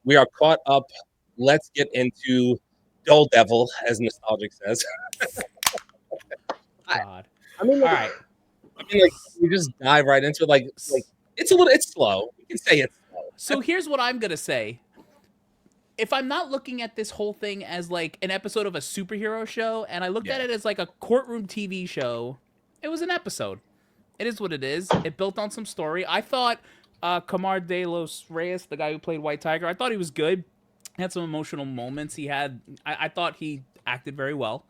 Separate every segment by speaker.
Speaker 1: We are caught up. Let's get into Daredevil, as Nostalgic says.
Speaker 2: God.
Speaker 1: I mean,
Speaker 2: All right.
Speaker 1: like we just dive right into it. Like it's slow. We can say it's slow.
Speaker 2: So here's what I'm gonna say. If I'm not looking at this whole thing as like an episode of a superhero show, and I looked at it as like a courtroom TV show, it was an episode. It is what it is. It built on some story. I thought Camar de los Reyes, the guy who played White Tiger, I thought he was good. He had some emotional moments. I thought he acted very well.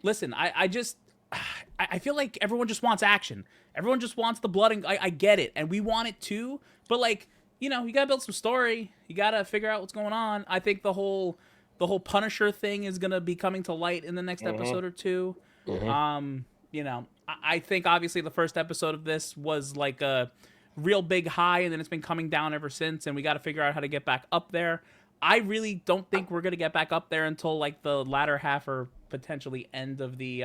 Speaker 2: Listen, I feel like everyone just wants action. Everyone just wants the blood, and I get it, and we want it too. But like, you gotta build some story. You gotta figure out what's going on. I think the whole Punisher thing is gonna be coming to light in the next episode or two. I think obviously the first episode of this was like a real big high, and then it's been coming down ever since, and we got to figure out how to get back up there. I really don't think we're gonna get back up there until like the latter half or potentially end of the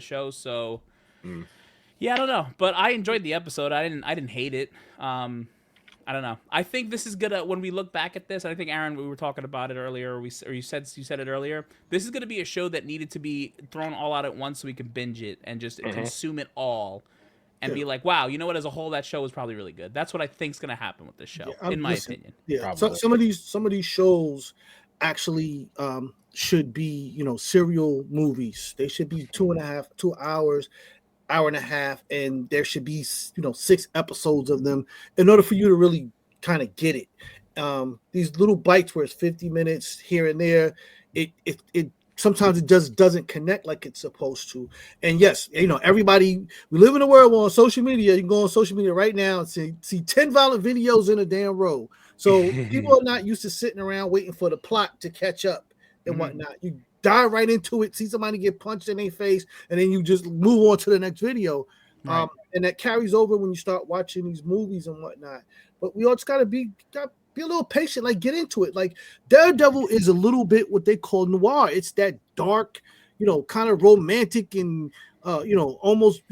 Speaker 2: show. So yeah, I don't know, but I enjoyed the episode. I didn't hate it. I don't know. I think this is gonna, when we look back at this, I think Aaron, we were talking about it earlier, or you said it earlier. This is gonna be a show that needed to be thrown all out at once so we can binge it and just consume it all, and be like, wow, you know what? As a whole, that show was probably really good. That's what I think is gonna happen with this show, in my opinion.
Speaker 3: Yeah. So, some of these shows actually should be serial movies. They should be 2 hours. Hour and a half, and there should be 6 episodes of them in order for you to really kind of get it. These little bites where it's 50 minutes here and there, it sometimes it just doesn't connect like it's supposed to. And yes, everybody, we live in a world where on social media, you can go on social media right now and see 10 violent videos in a damn row. So people are not used to sitting around waiting for the plot to catch up and whatnot. You dive right into it, see somebody get punched in their face, and then you just move on to the next video. Right. And that carries over when you start watching these movies and whatnot. But we all just gotta be a little patient, like get into it. Like Daredevil is a little bit what they call noir. It's that dark, kind of romantic and almost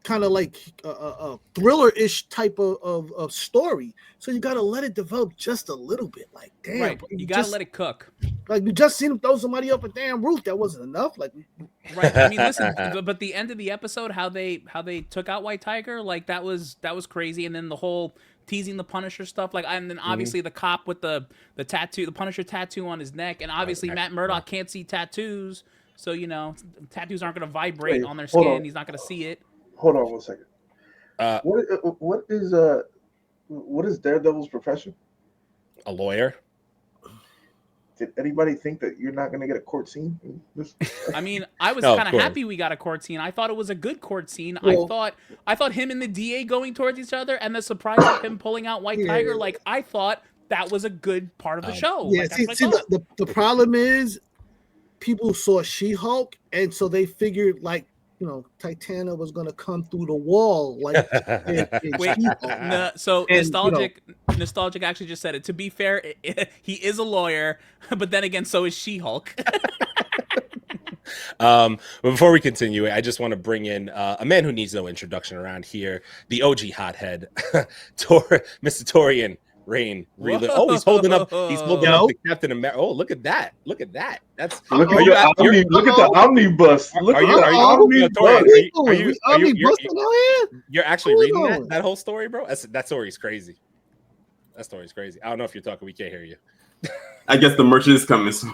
Speaker 3: kind of like a thriller-ish type of story. So you got to let it develop just a little bit. Like, damn.
Speaker 2: Right. You got to let it cook.
Speaker 3: Like, you just seen him throw somebody up a damn roof. That wasn't enough. Like,
Speaker 2: right. I mean, listen, but the end of the episode, how they took out White Tiger, like, that was crazy. And then the whole teasing the Punisher stuff, like, and then obviously the cop with the tattoo, the Punisher tattoo on his neck. And obviously Matt Murdock can't see tattoos. So, tattoos aren't going to vibrate on their skin. He's not going to see it.
Speaker 4: Hold on 1 second. What is Daredevil's profession?
Speaker 1: A lawyer.
Speaker 4: Did anybody think that you're not going to get a court scene?
Speaker 2: I mean, I was kind of happy we got a court scene. I thought it was a good court scene. Well, I thought him and the DA going towards each other, and the surprise of him pulling out White Tiger. Like, I thought that was a good part of the show.
Speaker 3: Yeah,
Speaker 2: like,
Speaker 3: see the problem is people saw She-Hulk, and so they figured like, Titania was going to come through the wall like.
Speaker 2: Wait, so and, nostalgic actually just said it. To be fair, he is a lawyer, but then again, so is She-Hulk.
Speaker 1: But before we continue, I just want to bring in a man who needs no introduction around here, the OG hothead, Mr. Torian Rain. Oh, he's holding up the Captain America. Oh, look at that. That's
Speaker 4: look at the omnibus. Look at the omnibus.
Speaker 1: You're actually reading that whole story, bro? That story's crazy. I don't know if you're talking. We can't hear you.
Speaker 5: I guess the merch is coming soon.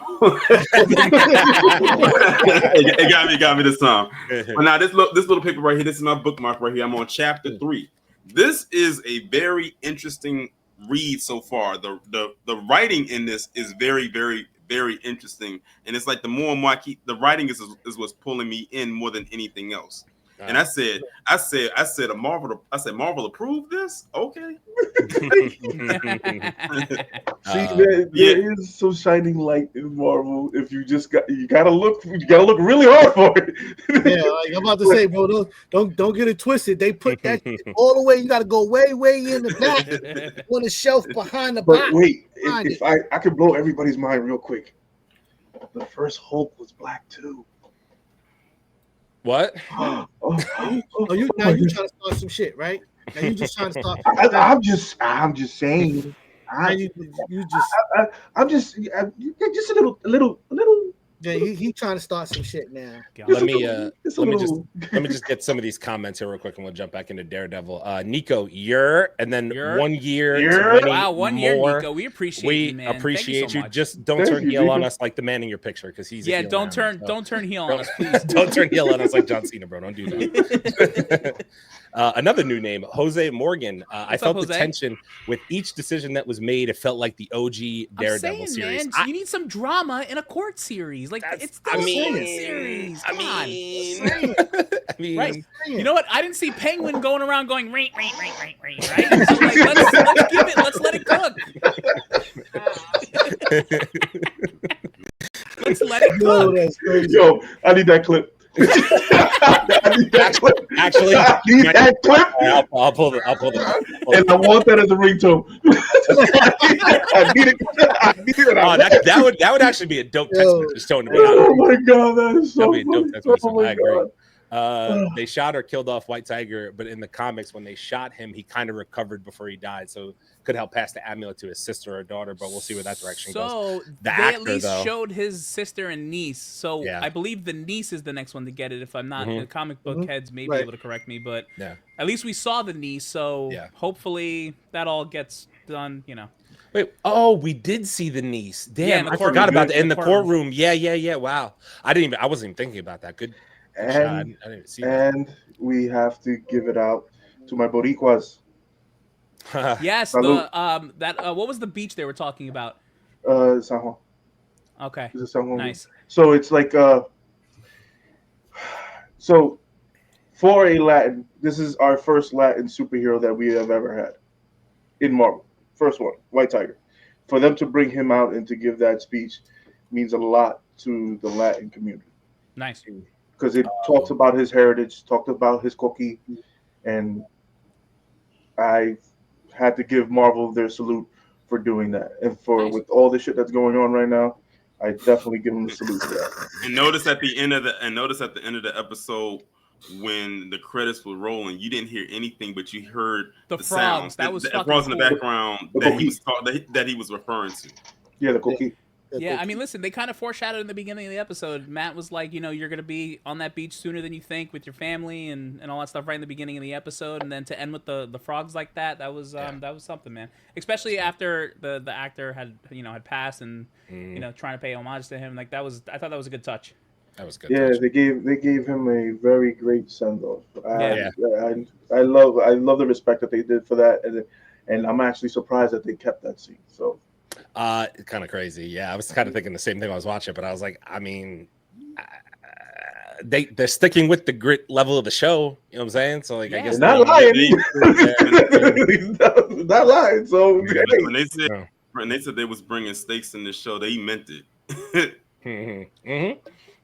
Speaker 5: It got me this time. But now this little paper right here, this is my bookmark right here. I'm on chapter 3. This is a very interesting read so far. The writing in this is very, very, very interesting, and it's like the more and more I keep, the writing is what's pulling me in more than anything else. And I said, Marvel approved this? Okay.
Speaker 4: See, there is some shining light in Marvel. If you gotta look really hard for it.
Speaker 3: Yeah, like I'm about to say, bro, don't get it twisted. They put that all the way. You gotta go way in the back on the shelf behind the box.
Speaker 4: But wait, if I could blow everybody's mind real quick. The first Hulk was black too.
Speaker 1: What?
Speaker 3: You trying to start some shit, right? Now you just trying to start.
Speaker 4: I'm just saying. I'm just a little.
Speaker 3: Yeah, he trying to start some shit now.
Speaker 1: Let me just get some of these comments here real quick, and we'll jump back into Daredevil. Nico, and then 1 year.
Speaker 2: Wow, 1 year, Nico. We appreciate you, man.
Speaker 1: We appreciate you.
Speaker 2: So
Speaker 1: just don't turn heel on us like the man in your picture, because he's a heel
Speaker 2: don't turn heel on us, please.
Speaker 1: Don't turn heel on us like John Cena, bro. Don't do that. Another new name, Jose Morgan. I felt the tension with each decision that was made. It felt like the OG Daredevil series.
Speaker 2: Man, you need some drama in a court series. Like, it's the series. Come on. Right. You know what? I didn't see Penguin going around going right? So like, let's let it cook. Let's let it cook.
Speaker 4: Yo, I need that clip.
Speaker 1: Actually,
Speaker 4: I need that clip.
Speaker 1: I'll pull it.
Speaker 4: And I want that as a ringtone. I need it.
Speaker 1: Oh, that would actually be a dope text message tone to be honest.
Speaker 4: Oh my god, that is so funny.
Speaker 1: I agree. They shot or killed off White Tiger, but in the comics, when they shot him, he kind of recovered before he died, so could help pass the amulet to his sister or daughter. But we'll see where that direction goes.
Speaker 2: So they at least showed his sister and niece. So I believe the niece is the next one to get it. If I'm not, the comic book heads may be able to correct me, but at least we saw the niece. So hopefully that all gets done. You know.
Speaker 1: Wait, we did see the niece. Damn, I forgot about that in the courtroom. Yeah. Wow, I wasn't even thinking about that. Good. I didn't see that.
Speaker 4: And we have to give it out to my Boricuas.
Speaker 2: Yes, what was the beach they were talking about?
Speaker 4: San Juan.
Speaker 2: Okay.
Speaker 4: San Juan.
Speaker 2: Nice.
Speaker 4: So it's like so for a Latin, this is our first Latin superhero that we have ever had in Marvel. First one, White Tiger. For them to bring him out and to give that speech means a lot to the Latin community.
Speaker 2: Nice.
Speaker 4: Because it talks about his heritage, talked about his coqui, and I had to give Marvel their salute for doing that. And with all the shit that's going on right now, I definitely give them the salute for that.
Speaker 5: And notice at the end of the episode, when the credits were rolling, you didn't hear anything, but you heard the
Speaker 2: frogs.
Speaker 5: Sounds.
Speaker 2: That was
Speaker 5: the frogs in the background that he was referring to.
Speaker 4: Yeah, the coqui.
Speaker 2: Yeah, I mean, listen, they kind of foreshadowed in the beginning of the episode. Matt was like, you're going to be on that beach sooner than you think with your family and all that stuff right in the beginning of the episode. And then to end with the frogs like that was something, man. Especially after the actor had passed and, trying to pay homage to him. Like, I thought that was a good touch.
Speaker 1: That was good.
Speaker 4: Yeah,
Speaker 1: touch.
Speaker 4: they gave him a very great send-off. I love the respect that they did for that. And I'm actually surprised that they kept that scene. So.
Speaker 1: Kind of crazy. Yeah, I was kind of thinking the same thing when I was watching, but I was like, I mean, they're sticking with the grit level of the show. You know what I'm saying? So like, I guess
Speaker 4: not lying. Not lying. So
Speaker 5: when they said they was bringing stakes in the show, they meant it.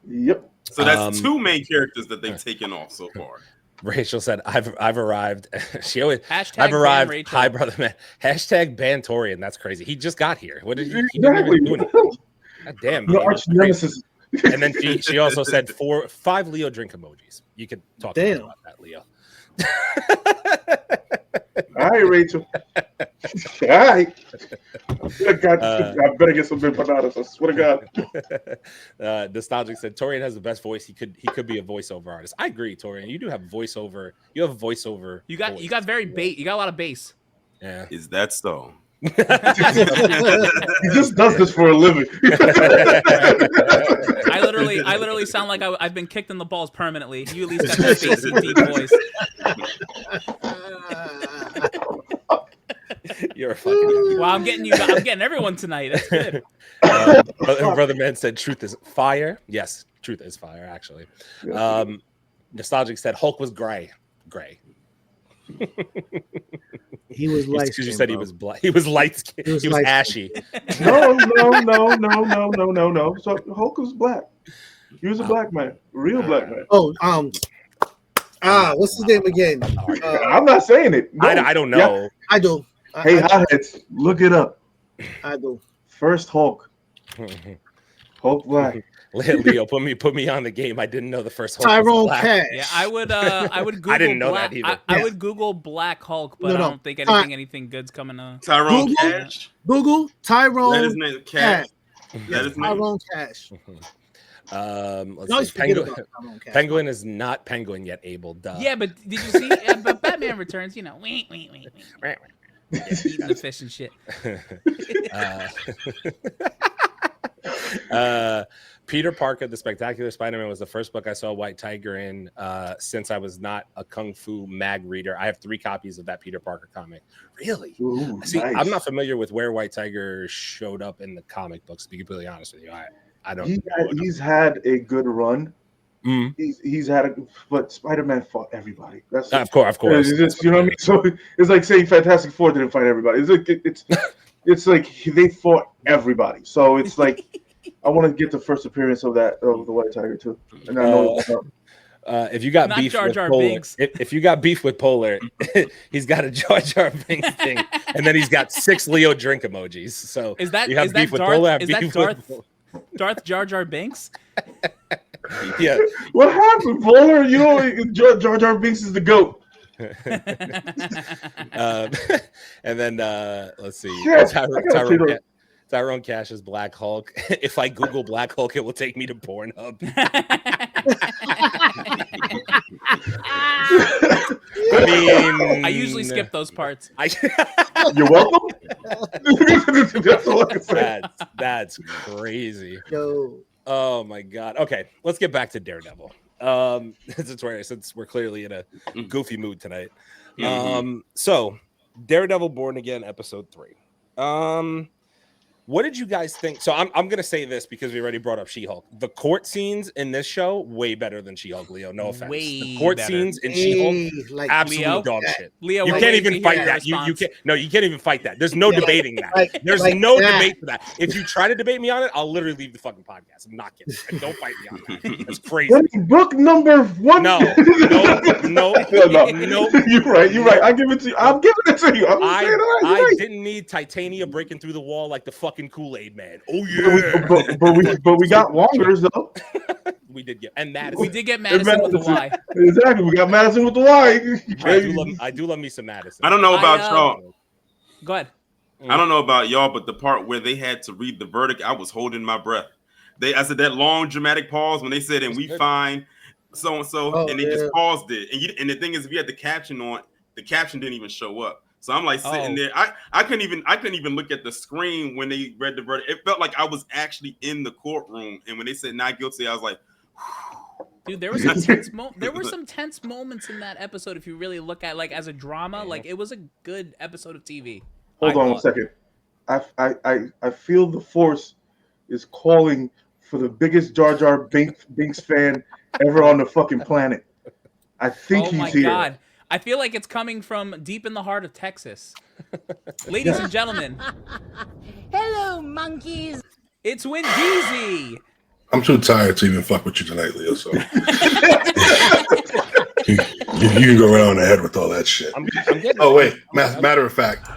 Speaker 4: Yep.
Speaker 5: So that's two main characters that they've taken off so far.
Speaker 1: Rachel said, "I've arrived." She always
Speaker 2: I've
Speaker 1: arrived.
Speaker 2: Rachel.
Speaker 1: Hi, brother man. Hashtag Bantorian. That's crazy. He just got here. What did he
Speaker 4: exactly?
Speaker 1: God damn.
Speaker 4: The arch nemesis.
Speaker 1: And then she also said 5 Leo drink emojis. You could talk about that, Leo.
Speaker 4: All right, Rachel. All right. I better get some big bananas. I swear to
Speaker 1: God. Nostalgic said Torian has the best voice. He could be a voiceover artist. I agree, Torian. You do have voiceover. You have voice.
Speaker 2: You got very bait. You got a lot of bass.
Speaker 1: Yeah.
Speaker 5: Is that so?
Speaker 4: He just does this for a living.
Speaker 2: I literally sound like I've been kicked in the balls permanently. You at least got that bassy deep voice.
Speaker 1: You're a fucking.
Speaker 2: Well, I'm getting everyone tonight. That's good.
Speaker 1: Brother Man said truth is fire. Yes, truth is fire. Actually, Nostalgic said Hulk was gray.
Speaker 3: He was light.
Speaker 1: Because you said he was black. He was light skin. He was ashy.
Speaker 4: No. So Hulk was black. He was a black man, real black man.
Speaker 3: Oh, what's his name again?
Speaker 4: I'm not saying it. No.
Speaker 1: I don't know.
Speaker 3: Yeah, I do.
Speaker 4: Hey, hotheads, look it up.
Speaker 3: I do.
Speaker 4: First Hulk. Hulk black.
Speaker 1: Leo, put me on the game. I didn't know the first Hulk was
Speaker 3: Tyrone
Speaker 1: black.
Speaker 3: Cash.
Speaker 2: Yeah, I would Google
Speaker 1: I didn't know
Speaker 2: Black,
Speaker 1: that either.
Speaker 2: I would Google Black Hulk, but I don't think anything good's coming up.
Speaker 5: Tyrone
Speaker 3: Google?
Speaker 5: Cash.
Speaker 3: Google Tyrone.
Speaker 5: That is name. Cash. That is name.
Speaker 3: Tyrone Cash.
Speaker 1: Let's see. Penguin is not Penguin yet, Abel. Duh.
Speaker 2: Yeah, but did you see? But Batman Returns, you know, wait. Yeah, eating the fish and shit.
Speaker 1: Peter Parker, The Spectacular Spider-Man was the first book I saw White Tiger in since I was not a Kung Fu mag reader. I have 3 copies of that Peter Parker comic. Really?
Speaker 4: Ooh,
Speaker 1: See,
Speaker 4: nice.
Speaker 1: I'm not familiar with where White Tiger showed up in the comic books, to be completely honest with you. I don't know.
Speaker 4: He's had a good run.
Speaker 1: Mm.
Speaker 4: He's had but Spider-Man fought everybody. That's
Speaker 1: Of course.
Speaker 4: It's just, you know what I mean? So it's like saying Fantastic Four didn't fight everybody. It's like they fought everybody. So it's like I want to get the first appearance of the White Tiger too. And I know
Speaker 1: if you got
Speaker 2: Not
Speaker 1: beef
Speaker 2: Jar
Speaker 1: with
Speaker 2: Jar
Speaker 1: Polar,
Speaker 2: Binks.
Speaker 1: if you got beef with Polar, he's got a Jar Jar Binks thing, and then he's got 6 Leo drink emojis. So
Speaker 2: Is that
Speaker 1: you have
Speaker 2: is
Speaker 1: beef
Speaker 2: that
Speaker 1: with Polar?
Speaker 2: Darth Jar Jar Binks?
Speaker 1: Yeah.
Speaker 4: what happened, Polar? You know, Jar Jar Binks is the GOAT.
Speaker 1: And then let's see.
Speaker 4: Yes,
Speaker 1: Tyrone Cash is Black Hulk. If I Google Black Hulk, it will take me to Pornhub. I mean,
Speaker 2: I usually skip those parts.
Speaker 4: You're welcome. That's all I can say.
Speaker 1: That's crazy.
Speaker 3: Yo.
Speaker 1: Oh my god. Okay, let's get back to Daredevil. Since we're clearly in a goofy mood tonight. So Daredevil Born Again episode 3. What did you guys think? So I'm gonna say this because we already brought up She-Hulk. The court scenes in this show way better than She-Hulk, Leo. No offense. The court scenes in She-Hulk,
Speaker 3: like
Speaker 1: absolute
Speaker 2: Leo?
Speaker 1: dog shit.
Speaker 2: Leo,
Speaker 1: You
Speaker 2: we're
Speaker 1: can't
Speaker 2: waiting
Speaker 1: even
Speaker 2: to
Speaker 1: fight
Speaker 2: hear
Speaker 1: that.
Speaker 2: your
Speaker 1: You
Speaker 2: response.
Speaker 1: can't. No, you can't even fight that. There's no debating that. There's
Speaker 3: like
Speaker 1: no
Speaker 3: that.
Speaker 1: debate for that. If you try to debate me on it, I'll literally leave the fucking podcast. I'm not kidding. Don't fight me on that. That's crazy.
Speaker 4: Book number 1.
Speaker 1: No.
Speaker 4: You're right. I give it to you. I'm giving it to you.
Speaker 1: I didn't need Titania breaking through the wall like the fucking Kool-Aid man. Oh yeah.
Speaker 4: But we got Wongers though.
Speaker 1: We did get Madison.
Speaker 2: We did get Madison with the Y.
Speaker 4: Exactly. We got Madison with the Y.
Speaker 1: I do love me some Madison.
Speaker 5: I don't know about y'all.
Speaker 2: Go ahead.
Speaker 5: I don't know about y'all, but the part where they had to read the verdict, I was holding my breath. I said that long dramatic pause when they said, "And we find so and so," and they just paused it. And the thing is, if you had the caption on, the caption didn't even show up. So I'm like sitting there. I couldn't even look at the screen when they read the verdict. It felt like I was actually in the courtroom. And when they said not guilty, I was like,
Speaker 2: dude, there were some tense moments in that episode. If you really look at like as a drama, like it was a good episode of TV.
Speaker 4: Hold on 1 second. I feel the Force is calling for the biggest Jar Jar Binks fan ever on the fucking planet. I think he's here. God.
Speaker 2: I feel like it's coming from deep in the heart of Texas. Ladies and gentlemen.
Speaker 6: Hello, monkeys.
Speaker 2: It's Wendeezy.
Speaker 7: I'm too tired to even fuck with you tonight, Leo, so. you can go right on ahead with all that shit. Oh, wait. Matter of fact.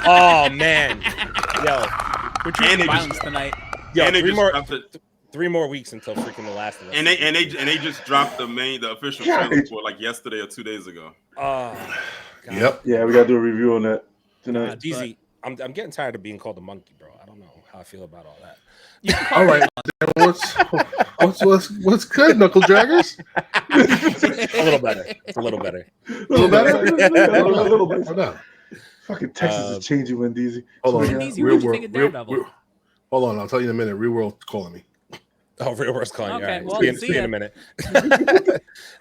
Speaker 1: Oh, man. Yo.
Speaker 2: We're treating violence tonight.
Speaker 1: Yo, 3 more weeks until freaking The Last of Us.
Speaker 5: And they just dropped the official trailer for like yesterday or 2 days ago.
Speaker 1: Oh, God.
Speaker 7: Yep.
Speaker 4: Yeah, we gotta do a review on that tonight.
Speaker 1: DZ, I'm getting tired of being called a monkey, bro. I don't know how I feel about all that.
Speaker 7: All right. What's good, knuckle draggers?
Speaker 1: A little better. It's a little better.
Speaker 7: A little better?
Speaker 4: A little bit.
Speaker 7: Hold on.
Speaker 4: Fucking Texas is changing, Wendeezy.
Speaker 7: Hold on.
Speaker 2: Wendeezy, what'd you think of Daredevil?
Speaker 7: Hold on, I'll tell you in a minute. Real World's calling me.
Speaker 1: Oh, Real World's calling you.
Speaker 2: Okay,
Speaker 1: All right.
Speaker 2: well,
Speaker 1: See you in a minute.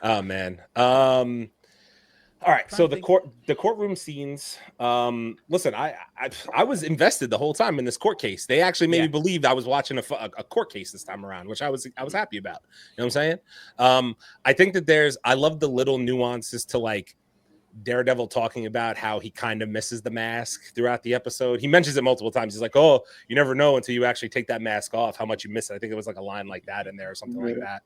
Speaker 1: Oh man. All right. So the courtroom scenes. Listen, I was invested the whole time in this court case. They actually made me believe I was watching a court case this time around, which I was happy about. You know what I'm saying? I think that I love the little nuances to like Daredevil talking about how he kind of misses the mask throughout the episode. He mentions it multiple times. He's like, "Oh, you never know until you actually take that mask off how much you miss it." I think it was like a line like that in there or something like that.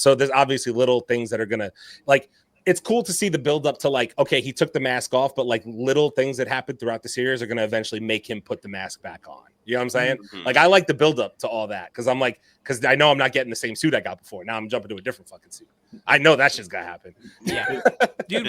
Speaker 1: So there's obviously little things that are gonna like. it's cool to see the build up to like, okay, he took the mask off, but like little things that happen throughout the series are going to eventually make him put the mask back on. You know what I'm saying?
Speaker 5: Mm-hmm.
Speaker 1: Like, I like the build up to all that because I'm like, because I know I'm not getting the same suit I got before. Now I'm jumping to a different fucking suit. I know that shit's gonna happen.
Speaker 2: Yeah, dude.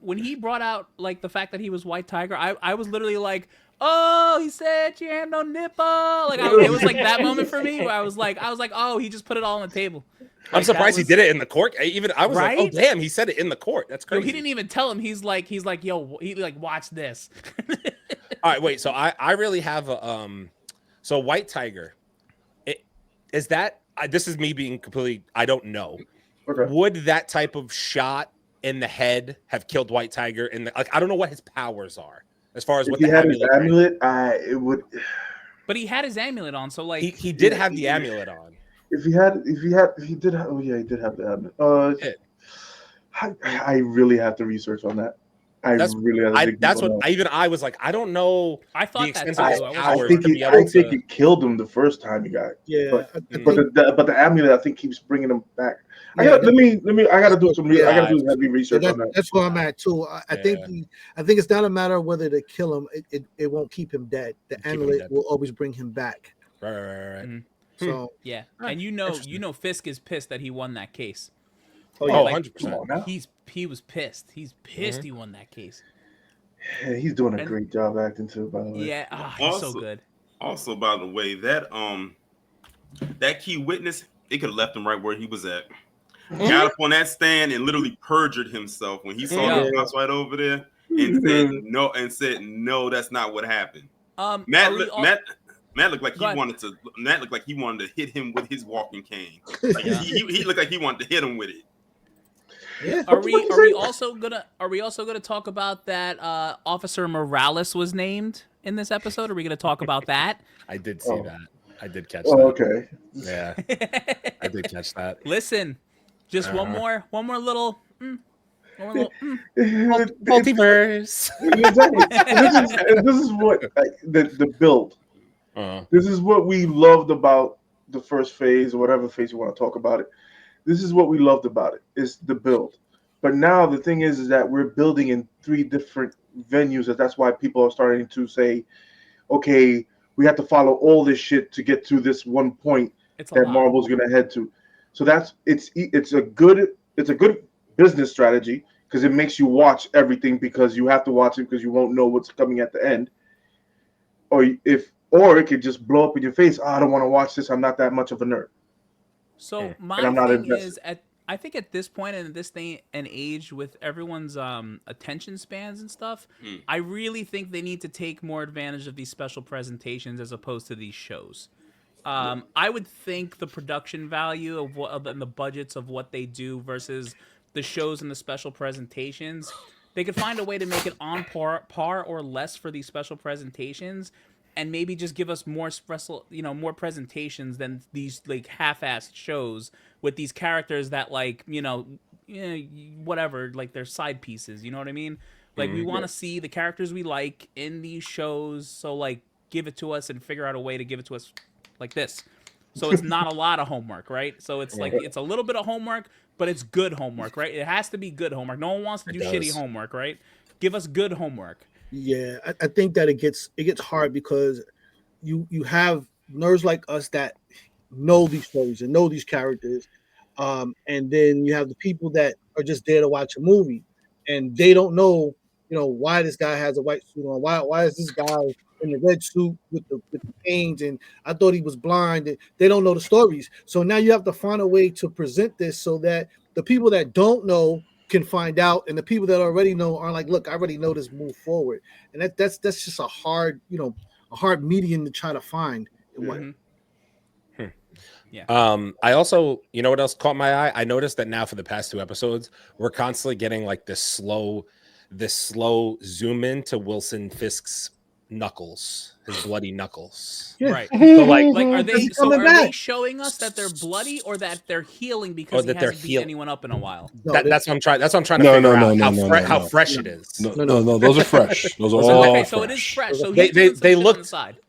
Speaker 2: When he brought out like the fact that he was White Tiger, I was literally like, oh, he said you have no nipple. Like it was like that moment for me where I was like, oh, he just put it all on the table. Like,
Speaker 1: I'm surprised he did it in the court. I was
Speaker 2: right?
Speaker 1: like, oh damn, he said it in the court. That's crazy.
Speaker 2: Yo, he didn't even tell him. He's like, yo, he like watch this.
Speaker 1: All right, wait. So I really have a so White Tiger. Is that this is me being completely, I don't know.
Speaker 4: Okay.
Speaker 1: Would that type of shot in the head have killed White Tiger? Like, I don't know what his powers are as far as
Speaker 4: If
Speaker 1: what
Speaker 4: he
Speaker 1: the
Speaker 4: had his
Speaker 1: amulet.
Speaker 4: it would.
Speaker 2: But he had his amulet on, so like
Speaker 1: He did have the amulet on.
Speaker 4: He did have the amulet. I really have to research on that. I was like, I don't know.
Speaker 2: I thought
Speaker 1: the extent
Speaker 2: that
Speaker 1: of his
Speaker 2: too.
Speaker 1: powers
Speaker 4: I
Speaker 1: to be able
Speaker 4: think
Speaker 1: to-
Speaker 4: it killed him the first time he got it.
Speaker 3: Yeah,
Speaker 4: But the amulet, I think, keeps bringing him back. I gotta do some. I gotta do heavy research on that.
Speaker 3: That's where I'm at too. I think it's not a matter of whether to kill him. It won't keep him dead. The amulet will always bring him back.
Speaker 1: Right.
Speaker 2: Mm-hmm.
Speaker 3: So
Speaker 2: yeah, and you know, Fisk is pissed that he won that case.
Speaker 1: Oh,
Speaker 2: like,
Speaker 1: 100%.
Speaker 2: He was pissed. He's pissed he won that case.
Speaker 4: Yeah, he's doing a great job acting too, by the way.
Speaker 2: Yeah, he's so good.
Speaker 5: Also, by the way, that key witness, it could have left him right where he was at. Got up on that stand and literally perjured himself when he saw the house right over there and said no, that's not what happened. Matt looked like he wanted to hit him with his walking cane. Like he looked like he wanted to hit him with it.
Speaker 3: yeah.
Speaker 2: Are we also gonna talk about that Officer Morales was named in this episode? Are we gonna talk about that?
Speaker 1: I did see that. I did catch
Speaker 4: Oh,
Speaker 1: that.
Speaker 4: okay.
Speaker 1: Yeah, I did catch that.
Speaker 2: Is just one more little.
Speaker 1: Multiverse.
Speaker 4: Exactly. This is what the build. This is what we loved about the first phase, or whatever phase you want to talk about it. This is what we loved about it, is the build. But now the thing is that we're building in 3 different venues, and that's why people are starting to say, okay, we have to follow all this shit to get to this one point that Marvel's going to head to. So it's a good business strategy, because it makes you watch everything, because you have to watch it because you won't know what's coming at the end. Or it could just blow up in your face. Oh, I don't want to watch this. I'm not that much of a nerd.
Speaker 2: So my thing is, I think at this point in this day and age, with everyone's attention spans and stuff, I really think they need to take more advantage of these special presentations as opposed to these shows. I would think the production value and the budgets of what they do versus the shows and the special presentations, they could find a way to make it on par or less for these special presentations. And maybe just give us more more presentations than these like half-assed shows with these characters that whatever, like they're side pieces. You know what I mean? Like we want to see the characters we like in these shows. So like, give it to us and figure out a way to give it to us like this. So it's not a lot of homework, right? So it's like it's a little bit of homework, but it's good homework, right? It has to be good homework. No one wants to do shitty homework, right? Give us good homework.
Speaker 3: Yeah, I think that it gets hard because you have nerds like us that know these stories and know these characters, and then you have the people that are just there to watch a movie, and they don't know, why this guy has a white suit on, why is this guy in the red suit with the canes, and I thought he was blind. And they don't know the stories, so now you have to find a way to present this so that the people that don't know can find out, and the people that already know are like, look, I already know this, move forward. And that's just a hard medium to try to find.
Speaker 2: Yeah.
Speaker 1: I also, you know what else caught my eye? I noticed that now for the past 2 episodes, we're constantly getting like this slow zoom in to Wilson Fisk's knuckles, his bloody knuckles.
Speaker 3: Yeah.
Speaker 2: Right.
Speaker 1: So like
Speaker 2: Are they showing us that they're bloody or that they're healing because he hasn't beat anyone up in a while?
Speaker 1: That's what I'm trying. That's what I'm trying to figure out. How fresh it is.
Speaker 7: No, those are fresh. Those are all
Speaker 2: okay, so
Speaker 7: fresh.
Speaker 2: it is fresh. So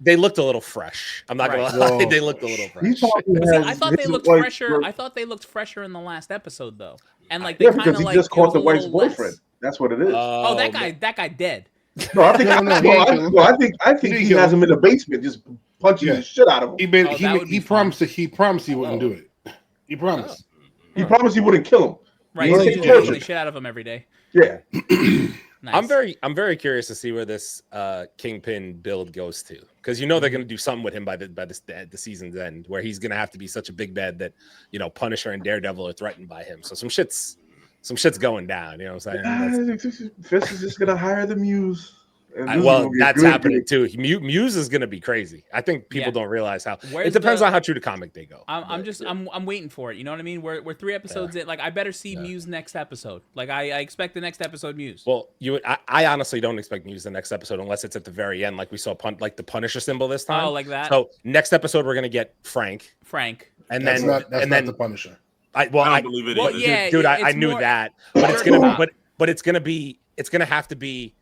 Speaker 1: they looked a little fresh. I'm not gonna lie. They looked a little fresh.
Speaker 2: I thought they looked fresher. I thought they looked fresher in the last episode, though. and like they
Speaker 4: Yeah, because
Speaker 2: kind of
Speaker 4: he
Speaker 2: like
Speaker 4: just
Speaker 2: it
Speaker 4: caught
Speaker 2: was
Speaker 4: the
Speaker 2: a
Speaker 4: wife's
Speaker 2: little less.
Speaker 4: boyfriend. That's what it is.
Speaker 2: Oh, that guy dead.
Speaker 4: No, I think I think he has him in the basement, just punching the shit out of him.
Speaker 8: He promised he wouldn't do it. He promised.
Speaker 4: He promised he wouldn't kill him.
Speaker 2: Right,
Speaker 4: He
Speaker 2: so
Speaker 4: ain't
Speaker 2: he's
Speaker 4: torture.
Speaker 2: beating the shit out of him every day.
Speaker 4: Yeah.
Speaker 2: Nice.
Speaker 1: I'm very curious to see where this Kingpin build goes to, because you know they're going to do something with him by the season's end, where he's going to have to be such a big bad that Punisher and Daredevil are threatened by him. So some shit's going down. You know what I'm saying?
Speaker 4: Fist is just gonna hire the Muse.
Speaker 1: Well, that's happening too. Muse is going to be crazy. I think people don't realize how. It depends on how true to comic they go.
Speaker 2: I'm waiting for it. You know what I mean? We're 3 episodes in. Like, I better see Muse next episode. Like, I expect the next episode Muse.
Speaker 1: Well, I honestly don't expect Muse the next episode unless it's at the very end, like we saw like the Punisher symbol this time.
Speaker 2: Oh, like that.
Speaker 1: So next episode we're gonna get Frank,
Speaker 2: and
Speaker 8: that's not the Punisher.
Speaker 5: I don't believe it.
Speaker 2: Well,
Speaker 5: either.
Speaker 2: yeah,
Speaker 1: dude, I knew that, but it's gonna have to be.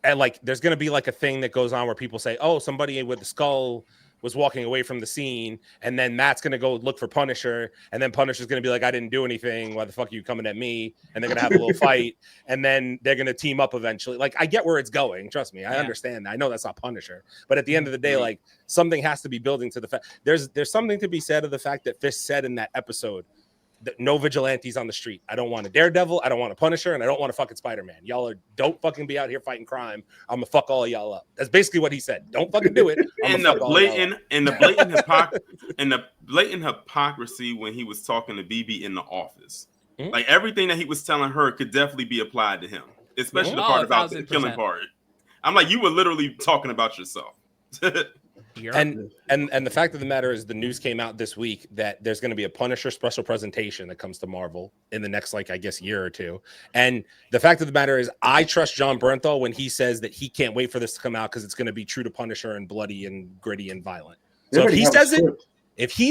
Speaker 1: And like, there's going to be like a thing that goes on where people say, oh, somebody with the skull was walking away from the scene. And then Matt's going to go look for Punisher. And then Punisher's going to be like, I didn't do anything. Why the fuck are you coming at me? And they're going to have a little fight. And then they're going to team up eventually. Like, I get where it's going. Trust me. I understand. I know that's not Punisher. But at the end of the day, like, something has to be building to the fact. There's something to be said of the fact that Fish said in that episode, no vigilantes on the street. I don't want a Daredevil. I don't want a Punisher, and I don't want a fucking Spider-Man. Y'all don't fucking be out here fighting crime. I'm gonna fuck all of y'all up. That's basically what he said. Don't fucking do it.
Speaker 5: And the blatant hypocrisy when he was talking to BB in the office. Mm-hmm. Like, everything that he was telling her could definitely be applied to him, especially the part about the killing part. I'm like, you were literally talking about yourself.
Speaker 1: And the fact of the matter is, the news came out this week that there's going to be a Punisher special presentation that comes to Marvel in the next, like, I guess, year or two. And the fact of the matter is, I trust John Bernthal when he says that he can't wait for this to come out because it's going to be true to Punisher and bloody and gritty and violent. So if he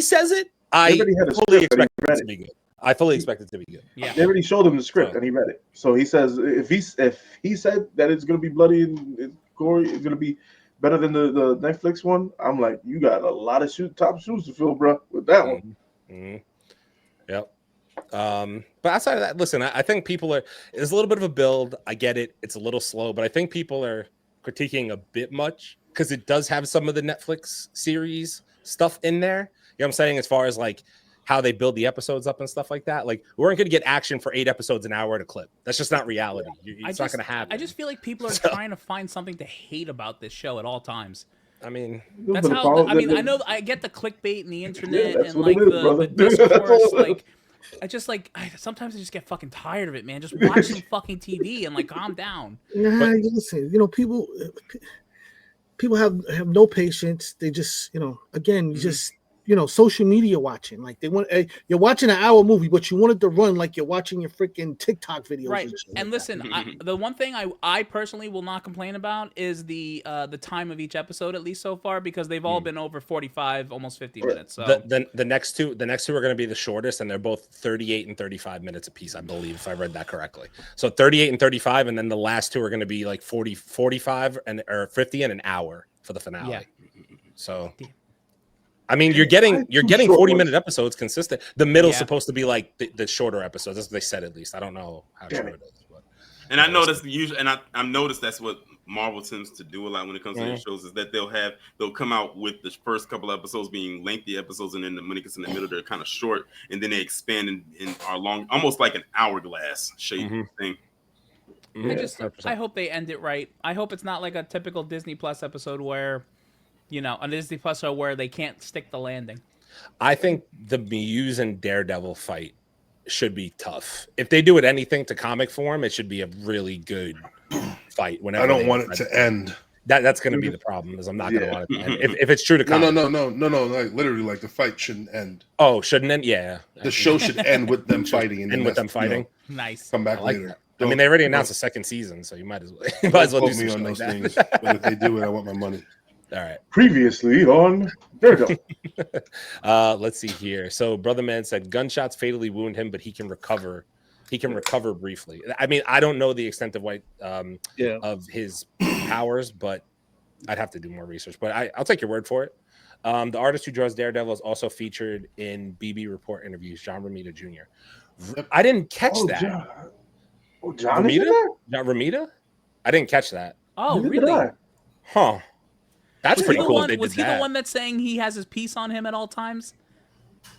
Speaker 1: says it, I fully expect it to be good. I fully expect it to be good.
Speaker 2: Yeah,
Speaker 4: they already showed him the script and he read it. So he says if he said that it's going to be bloody and gory, it's going to be better than the Netflix one. I'm like, you got a lot of top shoes to fill, bro, with that one.
Speaker 1: Mm-hmm. Yep. But outside of that, listen, I think there's a little bit of a build. I get it. It's a little slow, but I think people are critiquing a bit much because it does have some of the Netflix series stuff in there. You know what I'm saying? As far as like how they build the episodes up and stuff like that. Like, we weren't going to get action for 8 episodes an hour at a clip. That's just not reality. It's not going to happen.
Speaker 2: I just feel like people are trying to find something to hate about this show at all times.
Speaker 1: I mean,
Speaker 2: that's how. I mean, I know I get the clickbait and the internet and like the discourse. Like, sometimes I just get fucking tired of it, man. Just watch some fucking TV and like calm down.
Speaker 3: Listen, people have no patience. They just, again, you just. Social media watching. Like, they want you're watching an hour movie, but you want it to run like you're watching your freaking TikTok videos.
Speaker 2: Right. And listen, the one thing I personally will not complain about is the time of each episode, at least so far, because they've all been over 45, almost 50 minutes. So
Speaker 1: the next two are going to be the shortest, and they're both 38 and 35 minutes apiece, I believe, if I read that correctly. So 38 and 35, and then the last two are going to be like 45 or 50 and an hour for the finale. Yeah. So. I mean, you're getting 40-minute episodes consistent. The middle's supposed to be like the shorter episodes. That's what they said, at least. I don't know how true it is. But,
Speaker 5: and I noticed usually, and I've noticed that's what Marvel tends to do a lot when it comes to their shows, is that they'll come out with the first couple of episodes being lengthy episodes, and then when it gets in the middle, they're kind of short, and then they expand and are long, almost like an hourglass shape thing.
Speaker 2: I hope they end it right. I hope it's not like a typical Disney Plus episode where. On Disney Plus show where they can't stick the landing.
Speaker 1: I think the Muse and Daredevil fight should be tough. If they do it anything to comic form, it should be a really good fight. Whenever
Speaker 7: I don't want it to end.
Speaker 1: That's going to be the problem. Is I'm not going to want it to end. If it's true to comic.
Speaker 7: No. Like, literally, like, the fight shouldn't end.
Speaker 1: Oh, shouldn't end? Yeah.
Speaker 7: The show should end with them fighting.
Speaker 1: And with them fighting.
Speaker 2: Nice.
Speaker 7: Come back later.
Speaker 1: I mean, they already announced a second season, so you might as well do something like that.
Speaker 7: Things, but if they do it, I want my money.
Speaker 1: All right.
Speaker 4: Previously on Daredevil.
Speaker 1: Let's see here. So Brother Man said gunshots fatally wound him, but he can recover. He can recover briefly. I mean, I don't know the extent of of his powers, but I'd have to do more research. But I'll take your word for it. The artist who draws Daredevil is also featured in BB Report interviews, John Romita Jr. I didn't catch that.
Speaker 4: John is in that?
Speaker 1: John Romita? I didn't catch that.
Speaker 2: Oh,
Speaker 4: Neither did
Speaker 2: really?
Speaker 4: I.
Speaker 1: Huh. That's pretty cool.
Speaker 2: One,
Speaker 1: They
Speaker 2: was
Speaker 1: did
Speaker 2: he
Speaker 1: that.
Speaker 2: the one that's saying he has his piece on him at all times?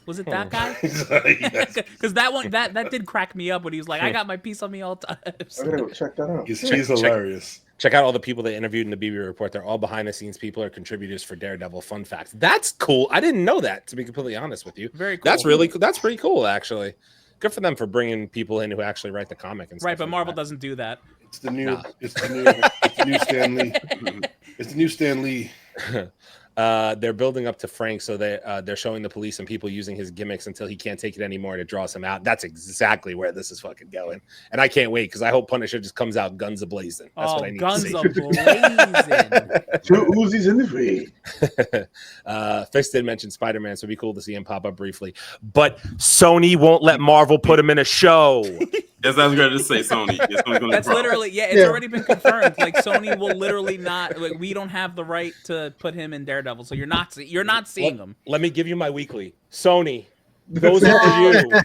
Speaker 2: Was it that guy? Because that one that did crack me up when he was like, "I got my piece on me all times."
Speaker 4: I gotta go check that out.
Speaker 8: He's hilarious.
Speaker 1: Check out all the people they interviewed in the BB Report. They're all behind the scenes people or contributors for Daredevil. Fun facts. That's cool. I didn't know that, to be completely honest with you.
Speaker 2: Very cool.
Speaker 1: That's really cool. That's pretty cool, actually. Good for them for bringing people in who actually write the comic and stuff.
Speaker 2: Right, but
Speaker 1: like
Speaker 2: Marvel
Speaker 1: that.
Speaker 2: doesn't do that.
Speaker 8: It's the new. It's the new Stan Lee. It's the new Stan Lee.
Speaker 1: They're building up to Frank, so they're showing the police and people using his gimmicks until he can't take it anymore to draw him out. That's exactly where this is fucking going, and I can't wait because I hope Punisher just comes out guns a-blazing. That's what I need
Speaker 2: guns
Speaker 1: to see.
Speaker 2: a-blazing.
Speaker 4: 2 Uzis in the feed.
Speaker 1: Fix did mention Spider-Man, so it'd be cool to see him pop up briefly. But Sony won't let Marvel put him in a show.
Speaker 5: Yes, I was going to say Sony.
Speaker 2: That's literally, it's already been confirmed. Like Sony will literally not. Like, we don't have the right to put him in Daredevil, so you're not seeing him.
Speaker 1: Let me give you my weekly. Sony, those are for you.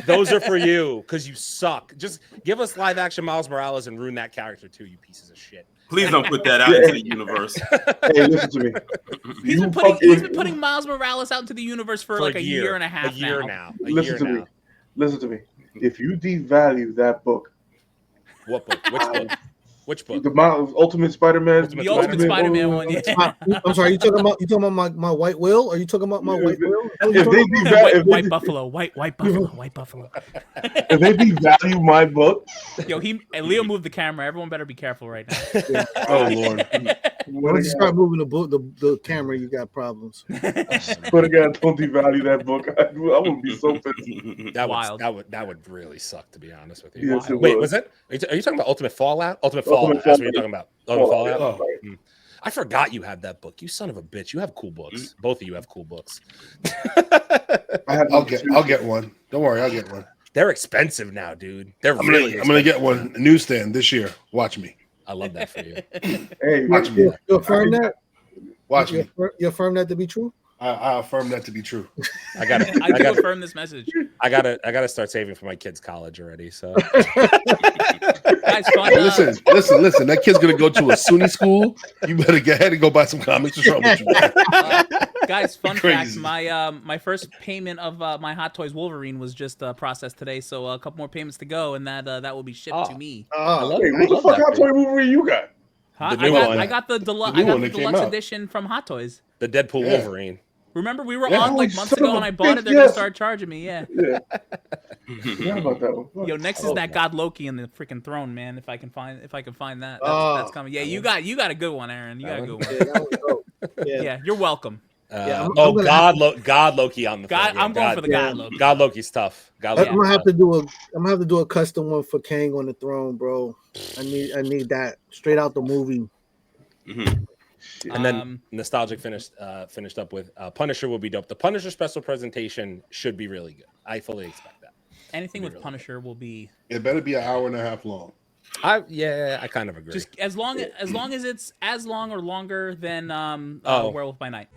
Speaker 1: Those are for you because you suck. Just give us live action Miles Morales and ruin that character too, you pieces of shit.
Speaker 5: Please don't put that out into the universe.
Speaker 4: Hey, listen to me.
Speaker 2: He's been putting Miles Morales out into the universe for like a year and a half now.
Speaker 4: Listen to me. If you devalue that book,
Speaker 1: what book? Which book? Which book?
Speaker 4: The Ultimate Spider-Man.
Speaker 2: The Ultimate Spider-Man one. Yeah.
Speaker 3: I'm sorry. You talking about my White Will? Are you talking about my White Will?
Speaker 2: White Buffalo. White Buffalo. White Buffalo.
Speaker 4: If they devalue my book,
Speaker 2: yo, Leo moved the camera. Everyone better be careful right now.
Speaker 4: Yeah.
Speaker 8: Oh Lord.
Speaker 3: When you start moving the camera, you got problems.
Speaker 4: But again, don't devalue that book. I would be so pissed.
Speaker 1: That would really suck, to be honest with you.
Speaker 4: Yes,
Speaker 1: Wait, was it? Are you talking about Ultimate Fallout? Ultimate Fallout. That's what you're talking about. Ultimate Fallout.
Speaker 4: Oh.
Speaker 1: I forgot you have that book. You son of a bitch. You have cool books. Both of you have cool books.
Speaker 8: I'll get one. Don't worry, I'll get one.
Speaker 1: They're expensive now, dude. I'm
Speaker 8: gonna get one newsstand this year. Watch me.
Speaker 1: I love that for you.
Speaker 4: Hey,
Speaker 8: watch me.
Speaker 3: You affirm that?
Speaker 8: Watch me.
Speaker 3: You affirm that to be true?
Speaker 8: I affirm that to be true.
Speaker 2: I do affirm this message.
Speaker 1: I gotta start saving for my kids' college already. So
Speaker 2: guys,
Speaker 8: listen. That kid's gonna go to a SUNY school. You better get ahead and go buy some comics. What's wrong with you?
Speaker 2: Guys, fun fact: my first payment of my Hot Toys Wolverine was just processed today, so a couple more payments to go, and that will be shipped to me.
Speaker 4: Wait, what the fuck Hot Toy Wolverine you got?
Speaker 2: I got the deluxe edition from Hot Toys.
Speaker 1: The Deadpool Wolverine.
Speaker 2: Remember, we were on like months ago, and I bought it. They're gonna start charging me. Yeah.
Speaker 4: Yeah, about that one.
Speaker 2: Yo, next is that God Loki in the freaking throne, man. If I can find that, that's coming. Yeah, you got a good one, Aaron. You got a good one. Yeah, you're welcome.
Speaker 1: God Loki on the
Speaker 2: God. I'm going for the God Loki.
Speaker 1: God Loki's tough.
Speaker 3: I'm gonna have to do a custom one for Kang on the throne, bro. I need that straight out the movie.
Speaker 5: Mm-hmm.
Speaker 1: And then Nostalgic finished up with Punisher will be dope. The Punisher special presentation should be really good. I fully expect that.
Speaker 2: Anything with really Punisher will be.
Speaker 8: It better be an hour and a half long.
Speaker 1: I kind of agree.
Speaker 2: Just as long as it's as long or longer than Werewolf by Night.